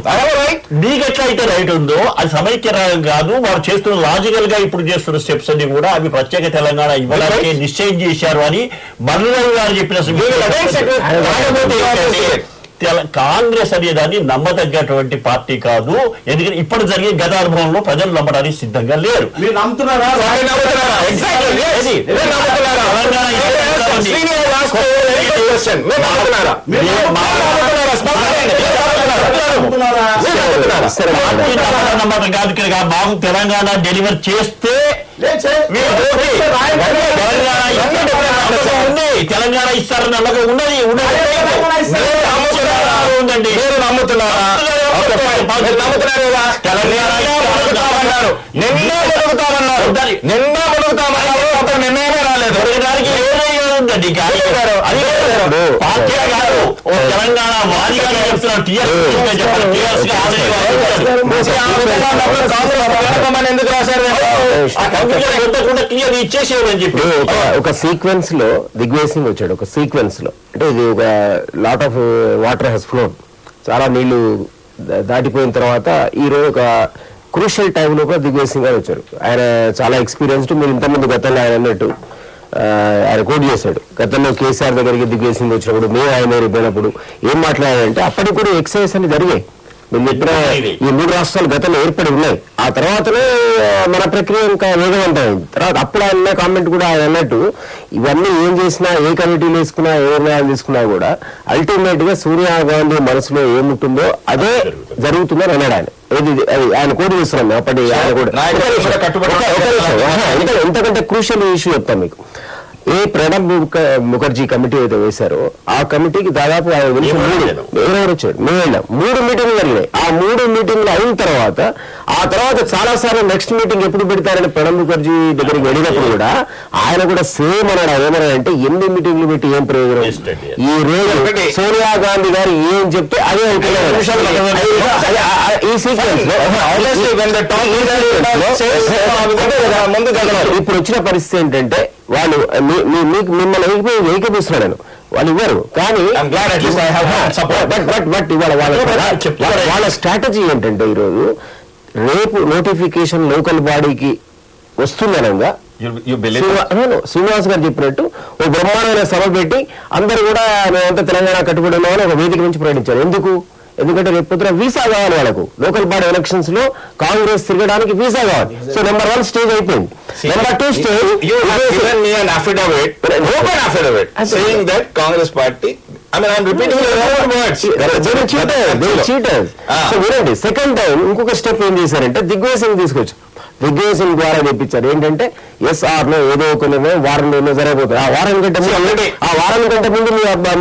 మీకు ఎట్లా అయితే రైట్ ఉందో అది సమైక్య రాగం కాదు. వారు చేస్తున్న లాజికల్ గా ఇప్పుడు చేస్తున్న స్టెప్స్ అన్ని కూడా అవి ప్రత్యేక తెలంగాణ ఇవ్వడానికి నిశ్చయం చేశారు అని మల్లురావు గారు చెప్పిన కాంగ్రెస్ అనేదాన్ని నమ్మదగ్గటువంటి పార్టీ కాదు. ఎందుకంటే ఇప్పుడు జరిగే గత అనుభవంలో ప్రజలు నమ్మడానికి సిద్ధంగా లేరు. మీరు నమ్ముతున్నారా? నమ్మకం కాదు. బాబు తెలంగాణ డెలివర్ చేస్తే తెలంగాణ ఇస్తారని నమ్మకం ఉన్నది. ఉందండి, నమ్ముతున్నారు నిన్న బతుకుతామన్నారు, నిర్ణయమే రాలేదు. ఉందండి పార్టీ గారు తెలంగాణ వారిగా చెప్తున్నారు. ఎందుకు రాశారు? క్లియర్ ఇచ్చేసేవారని చెప్పి ఒక సీక్వెన్స్ లో దిగ్విజయ్ సింగ్ వచ్చాడు. ఒక సీక్వెన్స్ లో అంటే ఇది ఒక lot of water has flown, చాలా నీళ్లు దాటిపోయిన తర్వాత ఈ రోజు ఒక క్రూషియల్ టైంలో కూడా దిగ్విజయ్ సింగ్ గారు వచ్చారు. ఆయన చాలా ఎక్స్పీరియన్స్డ్. మీరు ఇంతకుముందు గతంలో ఆయన అన్నట్టు ఆయన కోట్ చేశాడు. గతంలో కేసీఆర్ దగ్గరికి దిగ్విజయ్ సింగ్ వచ్చినప్పుడు మేము ఆయన పోయినప్పుడు ఏం మాట్లాడారంటే అప్పటికి కూడా ఎక్సైజ్ అని జరిగాయి. మీరు చెప్పిన ఈ 3 రాష్ట్రాలు గతంలో ఏర్పడి ఉన్నాయి. ఆ తర్వాతనే మన ప్రక్రియ ఇంకా వేగవంతమైంది. తర్వాత అప్పుడు ఆయన కామెంట్ కూడా ఆయన అన్నట్టు ఇవన్నీ ఏం చేసినా, ఏ కమిటీలు వేసుకున్నా, ఏ నిర్ణయాలు తీసుకున్నా కూడా అల్టిమేట్ గా సోనియా గాంధీ మనసులో ఏముంటుందో అదే జరుగుతుందని అన్నాడు ఆయన. ఆయన కోడి చూస్తున్నాం అప్పటి ఆయన కూడా. ఎంతకంటే క్రూషియల్ ఇష్యూ చెప్తాం మీకు. ఏ ప్రణబ్ ముఖర్జీ కమిటీ అయితే వేశారో ఆ కమిటీకి దాదాపు ఎవరెవరు వచ్చాడు, మేము వెళ్ళాం. 3 మీటింగ్లు జరిగినాయి. ఆ 3 మీటింగ్లు అయిన తర్వాత చాలా సార్లు నెక్స్ట్ మీటింగ్ ఎప్పుడు పెడతారని ప్రణబ్ ముఖర్జీ దగ్గరికి వెళ్ళినప్పుడు కూడా ఆయన కూడా సేమ్ అన్నాడు. ఏమన్నాడంటే 8 మీటింగ్లు పెట్టి ఏం ప్రయోజనం, ఈ రోజు సోనియా గాంధీ గారు ఏం చెప్తే అదే ఈ సీక్వెన్స్ ఇప్పుడు వచ్చిన పరిస్థితి ఏంటంటే వాళ్ళు మిమ్మల్ని ఏకీపిస్తున్నాడు నేను, వాళ్ళు ఇవ్వరు. కానీ బట్ ఇవాళ వాళ్ళ స్ట్రాటజీ ఏంటంటే ఈరోజు రేపు నోటిఫికేషన్ లోకల్ బాడీకి వస్తుందనగా శ్రీనివాస్ గారు చెప్పినట్టు ఓ బ్రహ్మాండమైన సభ పెట్టి అందరూ కూడా మేమంతా తెలంగాణ కట్టుబడి ఉన్నామని ఒక వేదిక నుంచి ప్రకటించారు. ఎందుకంటే రేపు పొద్దున వీసా కావాలి వాళ్ళకు. లోకల్ బాడీ ఎలక్షన్స్ లో కాంగ్రెస్ తిరగడానికి వీసా కావాలి. సో నెంబర్ 1 స్టేజ్ అయిపోయింది. నెంబర్ 2 స్టేజ్ కాంగ్రెస్ పార్టీ వినండి. సెకండ్ టైం ఇంకొక స్టెప్ ఏం చేశారంటే దిగ్విజయ్ సింగ్ తీసుకొచ్చి దిగ్విజయ్ సింగ్ ద్వారా తెప్పించారు. ఏంటంటే ఎస్ఆర్ లో ఏదో ఒక నిర్ణయం వారం రోజుల్లో జరగబోతుంది. ఆ వారం కంటే ముందు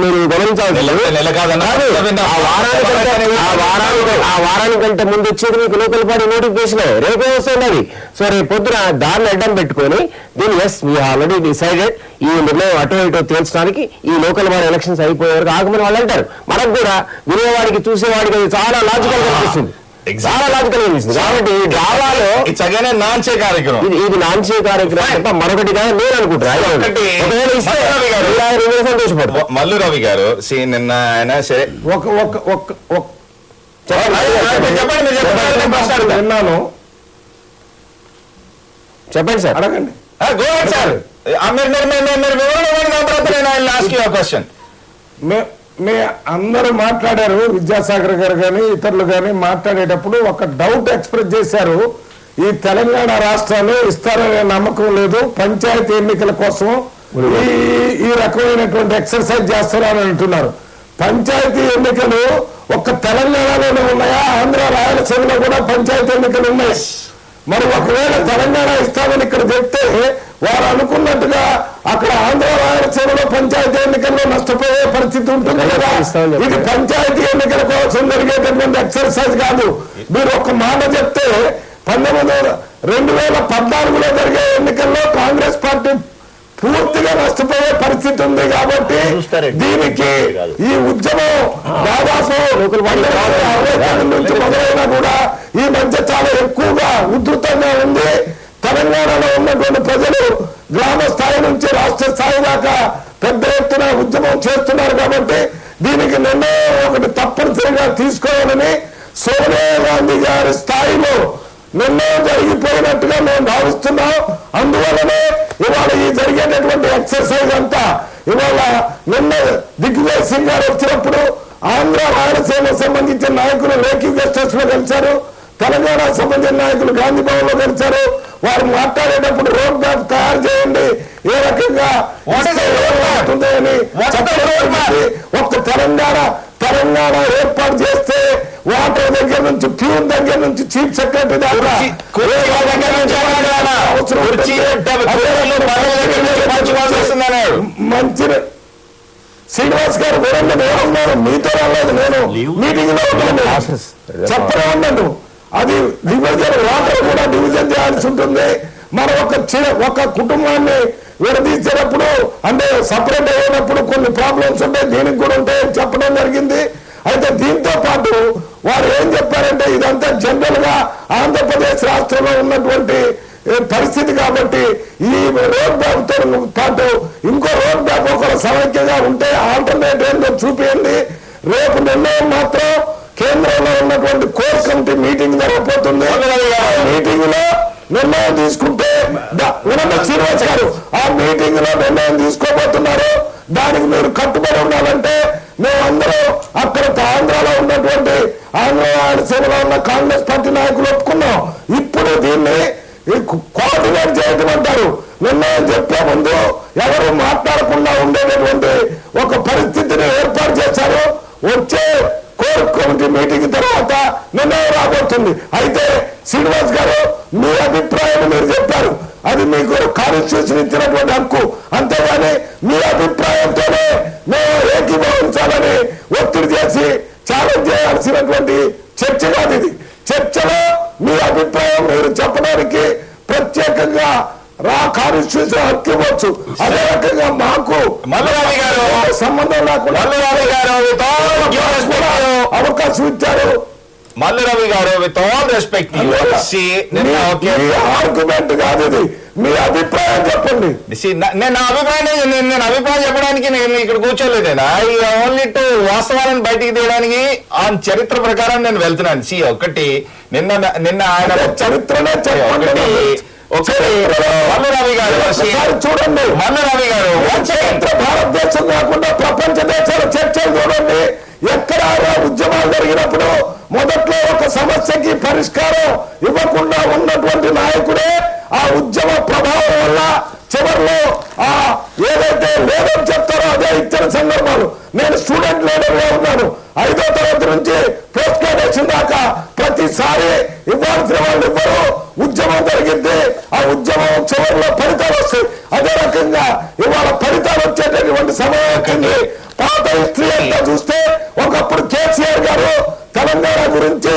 మీరు గమనించాల్సింది ఆ వారానికంటే ముందు వచ్చేది మీకు లోకల్ బాడీ నోటిఫికేషన్ రేపే వస్తుంది అది. సో రేపు పొద్దున దాన్ని అడ్డం పెట్టుకొని దీన్ని వీ ఆల్రెడీ డిసైడెడ్ ఈ నిర్ణయం అటో ఇటో తేల్చడానికి ఈ లోకల్ బాడీ ఎలక్షన్స్ అయిపోయే వరకు ఆగమని వాళ్ళు అంటారు. మనకు కూడా వినేవాడికి చూసేవాడికి అది చాలా లాజికల్ గా అనిపిస్తుంది. చాలా లాజికల్ అనిపిస్తుంది. కాబట్టి డ్రామాలో నాన్సే కార్యక్రమం ఇది నాన్సే కార్యక్రమం తప్ప మరొకటి కాదు నేను అనుకుంటున్నాను. సంతోషపడతాం. మల్లు రవి గారు నిన్న ఆయన సరే విన్నాను, చెప్పండి సార్, అడగండి. సార్ మీ అందరూ మాట్లాడారు, విద్యాసాగర్ గారు కానీ ఇతరులు కానీ మాట్లాడేటప్పుడు ఒక డౌట్ ఎక్స్ప్రెస్ చేశారు. ఈ తెలంగాణ రాష్ట్రాలు ఇస్తారనే నమ్మకం లేదు, పంచాయతీ ఎన్నికల కోసం ఈ రకమైనటువంటి ఎక్సర్సైజ్ చేస్తారని అంటున్నారు. పంచాయతీ ఎన్నికలు ఒక్క తెలంగాణలోనే ఉన్నాయా? ఆంధ్ర రాయలసీమలో కూడా పంచాయతీ ఎన్నికలు ఉన్నాయి. మరి ఒకవేళ తెలంగాణ ఇస్తామని ఇక్కడ చెప్తే వారు అనుకున్నట్టుగా అక్కడ ఆంధ్ర రాయలసీమలో పంచాయతీ ఎన్నికల్లో నష్టపోయే పరిస్థితి ఉంటుంది కదా. ఇది పంచాయతీ ఎన్నికల కోసం జరిగేటటువంటి ఎక్సర్సైజ్ కాదు. మీరు ఒక మాట చెప్తే 2014లో జరిగే ఎన్నికల్లో కాంగ్రెస్ పార్టీ పూర్తిగా నష్టపోయే పరిస్థితి ఉంది. కాబట్టి దీనికి ఈ ఉద్యమం దాదాపు నుంచి మొదలైనా కూడా ఈ మధ్య చాలా ఎక్కువగా ఉధృతంగా ఉంది. తెలంగాణలో ఉన్నటువంటి ప్రజలు గ్రామ స్థాయి నుంచి రాష్ట్ర స్థాయి దాకా పెద్ద ఎత్తున ఉద్యమం చేస్తున్నారు. కాబట్టి దీనికి నిర్ణయం ఒకటి తప్పనిసరిగా తీసుకోవాలని సోనియా గాంధీ గారి స్థాయిలో నిర్ణయం జరిగిపోయినట్టుగా మేము భావిస్తున్నాం. అందువల్లనే ఇవాళ ఈ జరిగేటటువంటి ఎక్సర్సైజ్ అంతా ఇవాళ నిన్న దిగ్విజయ్ సింగ్ గారు వచ్చినప్పుడు ఆంధ్ర రాయలసీమ సంబంధించిన నాయకులు లేఖీ గెస్ట్ హౌస్ లో కలిశారు, తెలంగాణ సంబంధించిన నాయకులు గాంధీ భవన్ లో కలిశారు. వారు మాట్లాడేటప్పుడు రోడ్ మ్యాప్ తయారు చేయండి, ఏ రకంగా ఉంటుందని ఒక్క తెలంగాణ ఏర్పాటు చేస్తే వాటర్ దగ్గర నుంచి ప్యూర్ దగ్గర నుంచి చీఫ్ సెక్రటరీ దాకా మంచి శ్రీనివాస్ గారు కూడా ఉన్నారు, మీతో రాలేదు, నేను మీటింగ్ లో చెప్పనే ఉన్నాను. అది డివిజన్ వాటర్ కూడా డివిజన్ చేయాల్సి ఉంటుంది. మనం ఒక కుటుంబాన్ని విడదీసేటప్పుడు అంటే సపరేట్ అయినప్పుడు కొన్ని ప్రాబ్లమ్స్ ఉంటాయి, దీనికి కూడా ఉంటాయని చెప్పడం జరిగింది. అయితే దీంతో పాటు వారు ఏం చెప్పారంటే ఇదంతా జనరల్ గా ఆంధ్రప్రదేశ్ రాష్ట్రంలో ఉన్నటువంటి పరిస్థితి కాబట్టి ఈ రోడ్ మ్యాప్ తో పాటు ఇంకో రోడ్ మ్యాప్ ఒక సమైక్యంగా ఉంటే ఆల్టర్నేటివ్ ఏంటో చూపించండి. రేపు నిర్ణయం మాత్రం కేంద్రంలో ఉన్నటువంటి కోర్ కమిటీ మీటింగ్ జరగబోతుంది. మీటింగ్ లో నిర్ణయం తీసుకుంటే శ్రీనివాస్ గారు ఆ మీటింగ్ లో నిర్ణయం తీసుకోబోతున్నారు. దానికి మీరు కట్టుబడి ఉండాలంటే మేమందరూ అక్కడ ఆంధ్రాలో ఉన్నటువంటి ఆంధ్రసేనలో ఉన్న కాంగ్రెస్ పార్టీ నాయకులు ఒప్పుకున్నాం. ఇప్పుడు దీన్ని కోఆర్డినేట్ చేయడం అంటారు. నిర్ణయం చెప్పే ముందు ఎవరు మాట్లాడకుండా ఉండేటటువంటి ఒక పరిస్థితిని ఏర్పాటు చేశారు. వచ్చే కోర్ కమిటీ మీటింగ్ తర్వాత నిర్ణయం రాబోతుంది. అయితే శ్రీనివాస్ గారు మీ అభిప్రాయం మీరు చెప్పారు, అది మీకు కాన్స్టిట్యూషన్ ఇచ్చినటువంటి హక్కు. అంతేగాని మీ అభిప్రాయంతోనే మేము ఏకీభవించాలని ఒత్తిడి చేసి ఛాలెంజ్ చేయాల్సినటువంటి చర్చ కాదు ఇది. చర్చలో మీ అభిప్రాయం మీరు చెప్పడానికి ప్రత్యేకంగా కాన్స్టిట్యూషన్ హక్కు ఇవ్వచ్చు. అదే రకంగా మాకు మల్లురావి గారు సంబంధం లేకుండా అవకాశం ఇచ్చారు. మల్లురావి గారు విత్ ఆల్ రెస్పెక్ట్ ఆర్గ్యుమెంట్ కాదు ఇది, మీ అభిప్రాయం చెప్పండి. నేను అభిప్రాయం చెప్పడానికి నేను ఇక్కడ కూర్చోలేదేనా, ఓన్లీ టు వాస్తవాలను బయటికి తీయడానికి ఆ చరిత్ర ప్రకారం నేను వెళ్తున్నాను. ఒకటి నిన్న ఆయన చరిత్రనే చెప్పండి. మల్లురావి గారు చూడండి, మల్లురావి గారు చరిత్ర భారతదేశం కాకుండా ప్రపంచ దేశాల చర్చలు చూడండి. ఎక్కడ ఉద్యమాలు జరిగినప్పుడు మొదట్లో ఒక సమస్యకి పరిష్కారం ఇవ్వకుండా ఉన్నటువంటి నాయకుడే ఆ ఉద్యమ ప్రభావం వల్ల చివరిలో ఆ ఏదైతే లేదని చెప్తారో అదే ఇచ్చిన సందర్భాలు. నేను స్టూడెంట్ లీడర్గా ఉన్నాను. 5వ తరగతి నుంచి పోస్ట్ గ్రాడ్యుయేషన్ దాకా ప్రతిసారి ఇవ్వాల్సిన వాళ్ళు ఇవ్వరు. ఉద్యమం జరిగింది, ఆ ఉద్యమం చివరిలో ఫలితాలు వస్తాయి. అదే రకంగా ఇవాళ ఫలితాలు వచ్చేటటువంటి సమయం వచ్చింది. పాత హిస్టరీ అంతా చూస్తే ఒకప్పుడు కేసీఆర్ గారు తెలంగాణ గురించి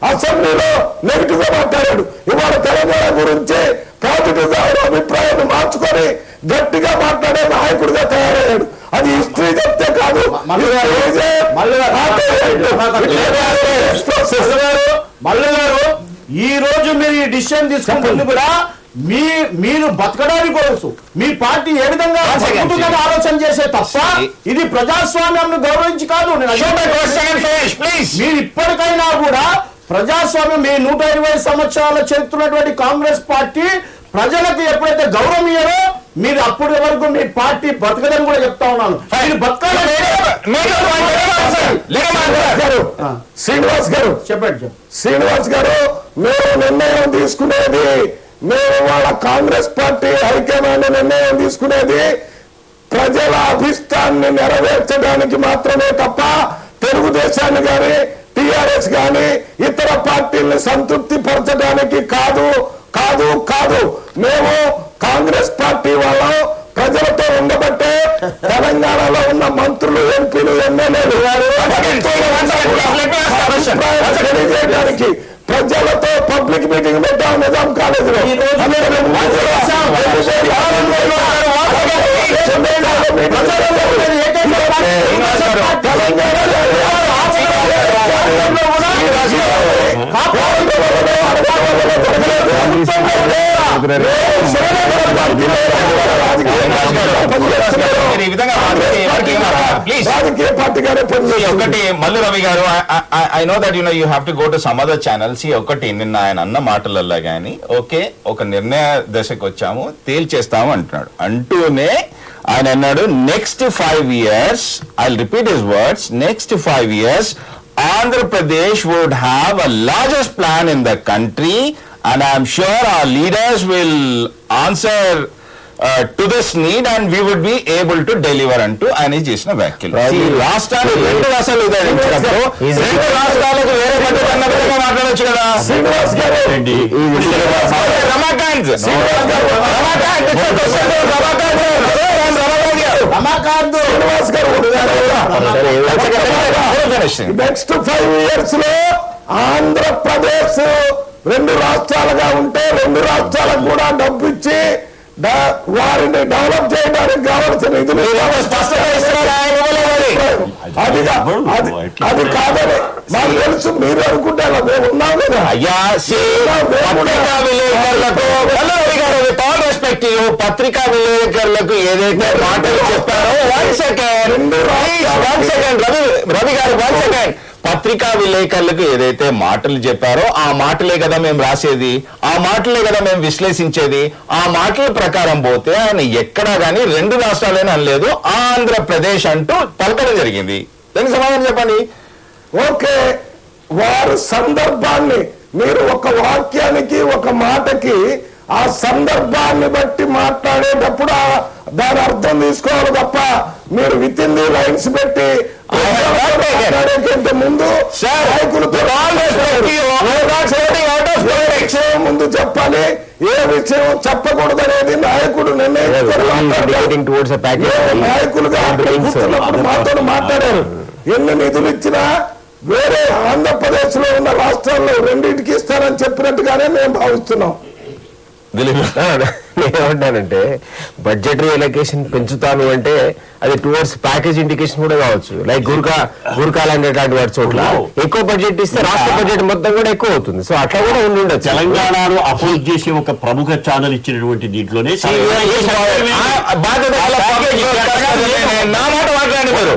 అసెంబ్లీలో నెగిటివ్ గా మాట్లాడాడు. ఇవాళ తెలంగాణ గురించి పాజిటివ్ గా అభిప్రాయాన్ని మార్చుకొని గట్టిగా మాట్లాడే నాయకుడిగా తయారయ్యాడు. అది హిస్టరీ చెప్తే కాదు. మల్లు గారు ఈ రోజు మీరు ఈ డిసిషన్ తీసుకున్న ముందు కూడా మీరు బతకడానికి కోసం మీ పార్టీ ఏ విధంగా బతుకుతుందని ఆలోచన చేసే తప్ప ఇది ప్రజాస్వామ్యాన్ని గౌరవించి కాదు. మీరు ఇప్పటికైనా కూడా ప్రజాస్వామ్యం మీ 120 సంవత్సరాల చరిత్రటువంటి కాంగ్రెస్ పార్టీ ప్రజలకు ఎప్పుడైతే గౌరవం ఇయ్యారో మీరు అప్పటి వరకు మీ పార్టీ బతకదని కూడా చెప్తా ఉన్నాను. మీరు బతకాలి. శ్రీనివాస్ గారు చెప్పండి. శ్రీనివాస్ గారు, మేము నిర్ణయం తీసుకునేది, మేము వాళ్ళ కాంగ్రెస్ పార్టీ హైకమాండ్ నిర్ణయం తీసుకునేది ప్రజల అభిష్టాన్ని నెరవేర్చడానికి మాత్రమే తప్ప తెలుగుదేశాన్ని కానీ టిఆర్ఎస్ కానీ ఇతర పార్టీల్ని సంతృప్తి పరచడానికి కాదు కాదు కాదు. మేము కాంగ్రెస్ పార్టీ వాళ్ళం ప్రజలతో ఉండబట్టే తెలంగాణలో ఉన్న మంత్రులు, ఎంపీలు, ఎమ్మెల్యేలు తెలియజేయడానికి ప్రజలతో పబ్లిక్ మీటింగ్ పెట్టాం నిజాం కాలేజీలో. ఒకటి మల్లురావి గారు, I know that you have to go to some other channels. ఒకటి నిన్న ఆయన అన్న మాటలల్లో గానీ ఓకే ఒక నిర్ణయ దశకు వచ్చాము తేల్చేస్తాము అంటున్నాడు. అంటూనే ఆయన అన్నాడు next 5 years, I'll repeat his words, next 5 years Andhra Pradesh would have a largest plan in the country and I'm sure our leaders will answer to this need and we would be able to deliver అంటూ ఆయన చేసిన వ్యాఖ్యలు. రాష్ట్రాలు 2 రాష్ట్రాలు ఉదాహరించినప్పుడు 2 రాష్ట్రాలకు వేరే పద్ధతి మాట్లాడొచ్చు కదా. శ్రీనివాస్ గారు రమాకాంత్ శ్రీనివాస్ గారు నెక్స్ట్ 5 years లో ఆంధ్రప్రదేశ్ 2 రాష్ట్రాలుగా ఉంటే 2 రాష్ట్రాలకు కూడా డబ్బు ఇచ్చి వారిని డెవలప్ చేయడానికి కావాల్సిన నిధులు అది కాదని మాకు తెలుసు. మీరు అనుకుంటారా మేము ఉన్నాం కదా. అయ్యా వ్యక్తులు పత్రికా విలేకరులకు ఏదైతే మాటలు చెప్పారో వన్ సెకండ్ రవి గారు వన్ సెకండ్ పత్రికా విలేకరులకు ఏదైతే మాటలు చెప్పారో ఆ మాటలే కదా మేము రాసేది, ఆ మాటలే కదా మేము విశ్లేషించేది. ఆ మాటల ప్రకారం పోతే ఆయన ఎక్కడా కానీ 2 రాష్ట్రాలేని అనలేదు, ఆంధ్రప్రదేశ్ అంటూ పలకడం జరిగింది. దానికి సమాధానం చెప్పండి. ఓకే, వారు సందర్భాన్ని, మీరు ఒక వాక్యానికి ఒక మాటకి ఆ సందర్భాన్ని బట్టి మాట్లాడేటప్పుడు దాని అర్థం తీసుకోవాలి తప్ప మీరు విత్ ఇన్ ది లైన్స్ పెట్టి మాట్లాడేకంటే ముందు విషయం ముందు చెప్పాలి, ఏ విషయం చెప్పకూడదు అనేది నాయకుడు నాయకులుగా కూర్చున్నప్పుడు మాతో మాట్లాడారు. ఎన్ని నిధులు ఇచ్చినా వేరే ఆంధ్రప్రదేశ్ లో ఉన్న రాష్ట్రాల్లో 2టికి ఇస్తారని చెప్పినట్టుగానే మేము భావిస్తున్నాం. నేనేమంటానంటే బడ్జెటరీ ఎలొకేషన్ పెంచుతాను అంటే అది టువర్డ్స్ ప్యాకేజ్ ఇండికేషన్ కూడా కావచ్చు. లైక్ గుర్కాలు అనేటువంటి వాటి చోట్ల ఎక్కువ బడ్జెట్ ఇస్తే రాష్ట్ర బడ్జెట్ మొత్తం కూడా ఎక్కువ అవుతుంది. సో అట్లా కూడా ఉండొచ్చు. తెలంగాణలో అపోజ్ చేసి ఒక ప్రముఖ ఛానల్ ఇచ్చినటువంటి దీంట్లోనే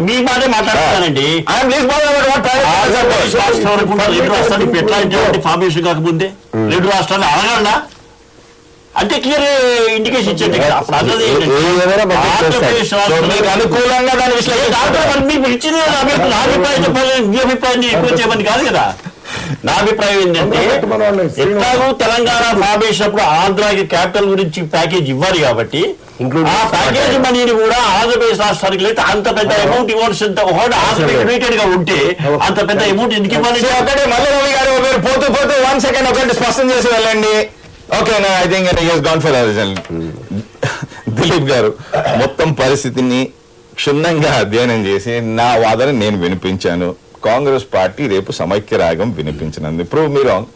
మీ మాటే మాట్లాడతానండి. ఫార్మేషన్ కాకముందే 2 రాష్ట్రాలు అడగండా అంటే క్లియర్ ఇండికేషన్ ఇచ్చేది. అనుకూలంగా మీకు ఇచ్చిన నా అభిప్రాయం చెప్పాలి, మీ అభిప్రాయాన్ని ఎక్కువ చేయమని కాదు కదా. నా అభిప్రాయం ఏంటంటే ఎట్లాగూ తెలంగాణ ఫార్మేషన్ అప్పుడు ఆంధ్రాకి క్యాపిటల్ గురించి ప్యాకేజ్ ఇవ్వాలి కాబట్టి ఆ ప్యాకేజ్ మనీని కూడా ఆంధ్రప్రదేశ్ రాష్ట్రానికి లేదా అంత పెద్ద అమౌంట్ ఇవ్వాల్సింత రిలేటెడ్ గా ఉంటే అంత పెద్ద అమౌంట్ ఎందుకు ఇవ్వాలి? ఒకటి మళ్ళీ రవి గారు మీరు పోతూ 1 సెకండ్ ఒకటి స్పష్టం చేసి వెళ్ళండి. Okay, I think gone for Dilip గారు మొత్తం పరిస్థితిని క్షుణ్ణంగా అధ్యయనం చేసి నా వాదన నేను వినిపించాను. కాంగ్రెస్ పార్టీ రేపు సమైక్య రాగం వినిపించినంది. Prove me wrong.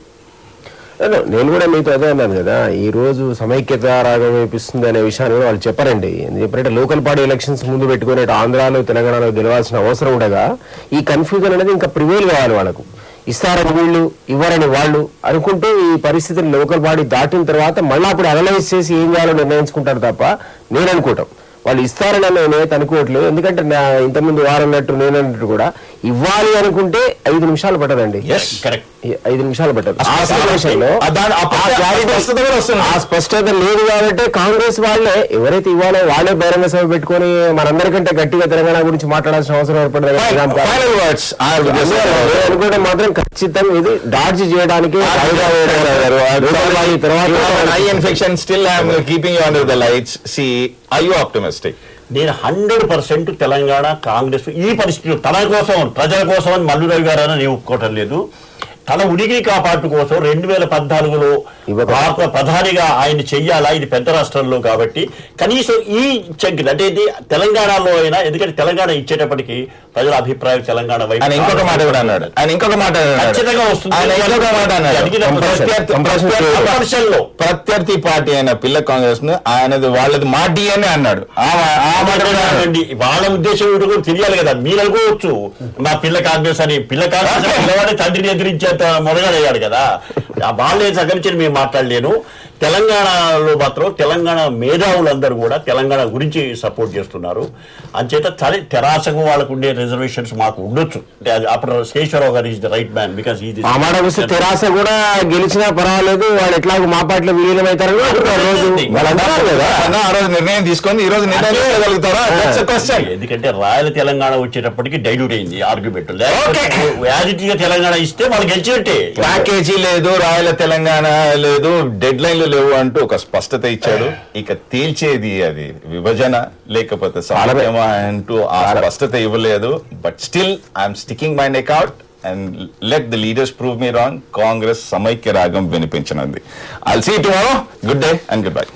నేను కూడా మీతో అదే అన్నాను కదా, ఈ రోజు సమైక్యత రాగం వినిపిస్తుంది అనే విషయాన్ని వాళ్ళు చెప్పారండి. ఎందుకంటే లోకల్ బాడీ ఎలక్షన్స్ ముందు పెట్టుకునే ఆంధ్రాలో తెలంగాణలో గెలవాల్సిన అవసరం ఉండగా ఈ కన్ఫ్యూజన్ అనేది ఇంకా ప్రివేల్ కావాలి. వాళ్ళకు ఇస్తారని వీళ్ళు, ఇవ్వరని వాళ్ళు అనుకుంటూ ఈ పరిస్థితిని లోకల్ బాడీ దాటిన తర్వాత మళ్ళీ అప్పుడు అనలైజ్ చేసి ఏం చేయాలో నిర్ణయించుకుంటారు తప్ప నేను అనుకోవటం వాళ్ళు ఇస్తారని నేనైతే అనుకోవట్లేదు. ఎందుకంటే ఇంతకుముందు వారన్నట్టు నేనన్నట్టు కూడా ఇవ్వాలి అనుకుంటే 5 నిమిషాలు పట్టదండి. 5 నిమిషాలు పట్టదు. ఆ స్పష్టత లేదు కాబట్టి కాంగ్రెస్ వాళ్ళే ఎవరైతే ఇవ్వాలో వాళ్ళే బహిరంగ సభ పెట్టుకొని మనందరికంటే గట్టిగా తెలంగాణ గురించి మాట్లాడాల్సిన అవసరం ఏర్పడదు. అనుకుంటే మాత్రం ఖచ్చితంగా ఇది డాడ్జ్ చేయడానికి నేను 100% తెలంగాణ కాంగ్రెస్ ఈ పరిస్థితిలో తన కోసం ప్రజల కోసం అని మల్లు రవి గారు నేను ఒప్పుకోవటం లేదు. తన ఉనికిని కాపాడు కోసం 2014లో భారత ప్రధానిగా ఆయన చెయ్యాలా, ఇది పెద్ద రాష్ట్రంలో కాబట్టి కనీసం ఈ చంకిల్ అంటే ఇది తెలంగాణలో అయినా, ఎందుకంటే తెలంగాణ ఇచ్చేటప్పటికి ప్రజల అభిప్రాయం తెలంగాణ వైపు ఇంకొక మాట కూడా అన్నాడు. ఆయన ఇంకొక మాట ఖచ్చితంగా వస్తుంది. ప్రత్యర్థి పార్టీ అయిన పిల్ల కాంగ్రెస్ ను ఆయనది వాళ్ళది మాటి అని అన్నాడు. వాళ్ళ ఉద్దేశం ఏమిటో కూడా తెలియాలి కదా. మీరు అనుకోవచ్చు మా పిల్ల కాంగ్రెస్ అని. పిల్ల కాంగ్రెస్ పిల్లవాడే తండ్రిని ఎదిరించే మొదలయ్యాడు కదా. వాళ్ళే సగరించి మేము మాట్లాడలేను. తెలంగాణలో మాత్రం తెలంగాణ మేధావులందరూ కూడా తెలంగాణ గురించి సపోర్ట్ చేస్తున్నారు. అంచేత సరే తెరాసకు వాళ్ళకు ఉండే రిజర్వేషన్స్ మాకు ఉండొచ్చు. అంటే అప్పుడు శేషరావు గారు is the right man because ఈ తెరాస కూడా గెలిచినా పర్వాలేదు, వాళ్ళు ఎట్లాగో మా పార్టీలో విలీనమవుతారని ఆ రోజు నిర్ణయం తీసుకొని ఈ రోజు నిర్ణయం. ఎందుకంటే రాయల తెలంగాణ వచ్చేటప్పటికి డైల్యూట్ అయింది ఆర్గ్యుమెంట్. యాజిటీగా తెలంగాణ ఇస్తే వాళ్ళు గెలిచినట్టే. ప్యాకేజీ లేదు, రాయల తెలంగాణ లేదు, డెడ్ లైన్లు లేవు అంటూ ఒక స్పష్టత ఇచ్చాడు. ఇక తేల్చేది అది విభజన లేకపోతే సాలమేమో అంటూ ఆ స్పష్టత ఇవ్వలేదు. But still I'm sticking my neck out and let the leaders prove me wrong. Congress సమైక్య రాగం వినిపించనుంది. I'll see you tomorrow. Good day and good bye.